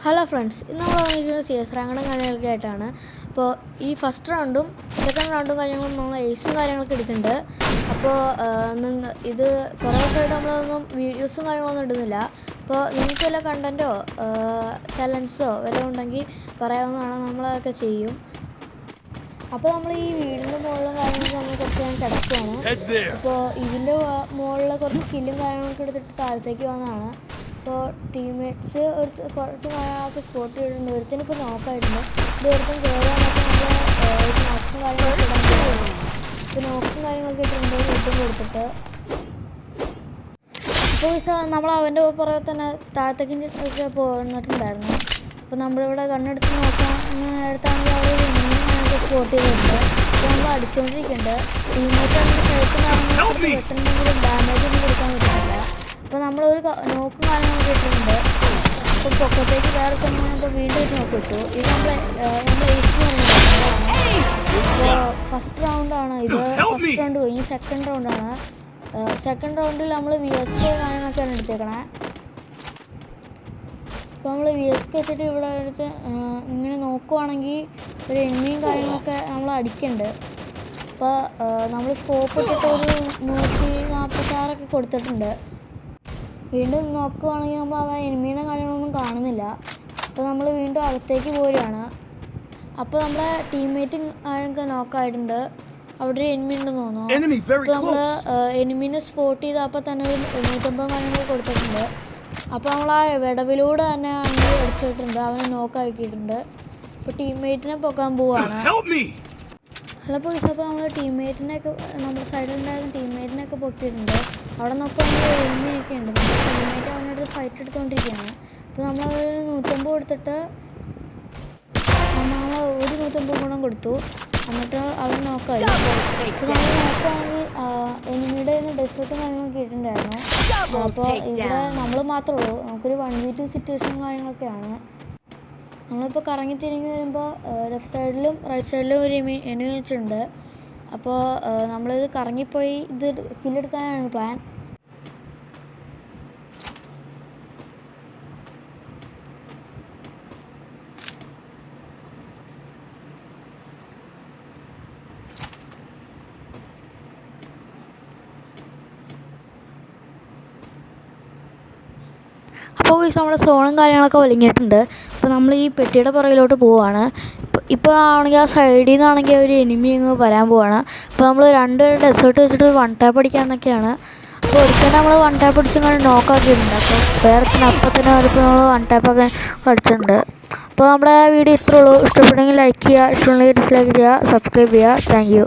Hello friends, ഇന്ന് നമ്മൾ വന്നിരിക്കുന്നത് CS റാങ്കും കാര്യങ്ങളൊക്കെ ആയിട്ടാണ്. അപ്പോൾ ഈ ഫസ്റ്റ് റൗണ്ടും സെക്കൻഡ് റൗണ്ടും കാര്യങ്ങളും നമ്മൾ ഏസും കാര്യങ്ങളൊക്കെ എടുക്കുന്നുണ്ട്. അപ്പോൾ ഇത് കുറേ ദിവസമായിട്ട് നമ്മളൊന്നും വീഡിയോസും കാര്യങ്ങളൊന്നും ഇടുന്നില്ല. അപ്പോൾ നിങ്ങൾക്ക് വല്ല കണ്ടൻറ്റോ ചലഞ്ചോ വല്ലതും ഉണ്ടെങ്കിൽ പറയാവുന്നതാണ്, നമ്മളതൊക്കെ ചെയ്യും. അപ്പോൾ നമ്മൾ ഈ വീടിൻ്റെ മുകളിലും കാര്യങ്ങളൊക്കെ നമ്മൾ കുറച്ച് ഞാൻ കിടക്കുകയാണ്. അപ്പോൾ ഇതിൻ്റെ മുകളിൽ കുറച്ച് സ്കില്ലും കാര്യങ്ങളൊക്കെ എടുത്തിട്ട് താഴത്തേക്ക് വന്നതാണ്. അപ്പോൾ ടീംമേറ്റ്സ് കുറച്ച് കാര്യങ്ങളൊക്കെ സ്പോട്ട് ചെയ്തിട്ടുണ്ട്. ഒരുത്തിന് ഇപ്പോൾ നോക്കായിട്ടുണ്ട്. ഇത് ഒരുത്തും കയറാനൊക്കെ നമ്മൾ നോക്കും കാര്യങ്ങളൊക്കെ ഇടാൻ പറ്റും. ഇപ്പോൾ നോക്കും കാര്യങ്ങളൊക്കെ ഇട്ടിട്ടുണ്ട് വീട്ടും കൊടുത്തിട്ട്. അപ്പോൾ നമ്മൾ അവൻ്റെ പുറകെ തന്നെ താഴത്തേക്ക് പോന്നിട്ടുണ്ടായിരുന്നു. അപ്പോൾ നമ്മളിവിടെ കണ്ണെടുത്ത് നോക്കാൻ നേരത്താണെങ്കിൽ അവിടെ സ്പോട്ട് ചെയ്തിട്ടുണ്ട്. അപ്പോൾ നമ്മൾ അടിച്ചുകൊണ്ടിരിക്കുന്നുണ്ട്. ടീമേറ്റ് പെട്ടെന്നെങ്കിലും ഡാമേജ് ഒന്നും കൊടുക്കാൻ പറ്റുന്നില്ല. അപ്പോൾ നമ്മളൊരു നോക്കും കാര്യങ്ങളൊക്കെ ഇട്ടിട്ടുണ്ട്. അപ്പോൾ പൊക്കത്തേക്ക് വേറെ തന്നെ ഇപ്പോൾ വീണ്ടും ഒരു നോക്ക് ഇട്ടു. ഇത് നമ്മൾ അപ്പോൾ ഫസ്റ്റ് റൗണ്ടാണ് ഇത്. ഫസ്റ്റ് റൗണ്ട് കഴിഞ്ഞ് സെക്കൻഡ് റൗണ്ടാണ്. സെക്കൻഡ് റൗണ്ടിൽ നമ്മൾ VSK കാര്യങ്ങളൊക്കെയാണ് എടുത്തേക്കണേ. അപ്പോൾ നമ്മൾ VSK വെച്ചിട്ട് ഇവിടെ എടുത്ത് ഇങ്ങനെ നോക്കുവാണെങ്കിൽ ഒരു എണ്ണിയും കാര്യങ്ങളൊക്കെ നമ്മൾ അടിക്കുന്നുണ്ട്. അപ്പോൾ നമ്മൾ സ്കോപ്പ് ഇട്ടിട്ട് ഒരു 146 കൊടുത്തിട്ടുണ്ട്. വീണ്ടും നോക്കുവാണെങ്കിൽ നമ്മൾ ആ എനിമീനെ കാര്യങ്ങളൊന്നും കാണുന്നില്ല. അപ്പോൾ നമ്മൾ വീണ്ടും അകത്തേക്ക് പോരുകയാണ്. അപ്പോൾ നമ്മളെ ടീംമേറ്റും ആരൊക്കെ നോക്കായിട്ടുണ്ട്. അവിടെ ഒരു എനിമി ഉണ്ടെന്ന് തോന്നുന്നു. അപ്പോൾ നമ്മൾ എനിമീനെ സ്പോട്ട് ചെയ്ത് അപ്പോൾ തന്നെ ഒരു 150 കാര്യങ്ങൾ കൊടുത്തിട്ടുണ്ട്. അപ്പോൾ നമ്മൾ ആ വിടവിലൂടെ തന്നെ അങ്ങനെ അടിച്ചിട്ടുണ്ട്. അവനെ നോക്കാക്കിയിട്ടുണ്ട്. അപ്പോൾ ടീംമേറ്റിനെ പൊക്കാൻ പോവുകയാണ്. ഹലോ പോലീസ്, അപ്പോൾ നമ്മൾ ടീംമേറ്റിനെയൊക്കെ നമ്മുടെ സൈഡിലുണ്ടായിരുന്ന ടീംമേറ്റിനെയൊക്കെ പൊക്കിയിട്ടുണ്ട്. അവിടെ നോക്കുകയാണെങ്കിൽ എനിമിയൊക്കെ ഉണ്ട്. ടീംമേറ്റ് അവനോട് ഫൈറ്റ് എടുത്തുകൊണ്ടിരിക്കുകയാണ്. അപ്പോൾ നമ്മൾ 150 കൊടുത്തിട്ട് നമ്മൾ ഒരു 150 ഗുണം കൊടുത്തു. എന്നിട്ട് അവൻ നോക്കായി. അപ്പോൾ നമ്മൾ നോക്കുകയാണെങ്കിൽ എനിമിയുടെ ഡെസേർട്ടും കാര്യങ്ങളൊക്കെ ഇട്ടിട്ടുണ്ടായിരുന്നു. അപ്പോൾ ഇവിടെ നമ്മൾ മാത്രമേ ഉള്ളൂ. നമുക്കൊരു 1v2 സിറ്റുവേഷൻ കാര്യങ്ങളൊക്കെയാണ്. നമ്മളിപ്പോൾ കറങ്ങി തിരിഞ്ഞ് വരുമ്പോൾ ലെഫ്റ്റ് സൈഡിലും റൈറ്റ് സൈഡിലും ഒരു എനിമി വെച്ചിട്ടുണ്ട്. അപ്പോൾ നമ്മളിത് കറങ്ങിപ്പോയി ഇത് കില്ലെടുക്കാനാണ് പ്ലാൻ. അപ്പോൾ നമ്മുടെ സോണും കാര്യങ്ങളൊക്കെ വലിഞ്ഞിട്ടുണ്ട്. അപ്പോൾ നമ്മൾ ഈ പെട്ടിയുടെ പുറകിലോട്ട് പോവുകയാണ്. ഇപ്പോൾ ആണെങ്കിൽ ആ സൈഡിൽ നിന്നാണെങ്കിൽ ഒരു എനിമി അങ്ങ് വരാൻ പോവുകയാണ്. അപ്പോൾ നമ്മൾ 2 ഡെസേർട്ട് വെച്ചിട്ട് 1 ടാപ്പ് അടിക്കാമെന്നൊക്കെയാണ്. അപ്പോൾ ഒരിക്കലും നമ്മൾ 1 ടാപ്പ് അടിച്ചങ്ങനെ നോക്കാക്കിയിട്ടുണ്ട്. അപ്പോൾ വേറെ തന്നെ അപ്പം തന്നെ വരുമ്പോൾ നമ്മൾ 1 ടാപ്പൊക്കെ അടിച്ചിട്ടുണ്ട്. അപ്പോൾ നമ്മുടെ വീഡിയോ ഇത്രേ ഉള്ളൂ. ഇഷ്ടപ്പെട്ടെങ്കിൽ ലൈക്ക് ചെയ്യുക, ഇഷ്ടമുണ്ടെങ്കിൽ ഡിസ്ലൈക്ക് ചെയ്യുക, സബ്സ്ക്രൈബ് ചെയ്യുക. Thank you.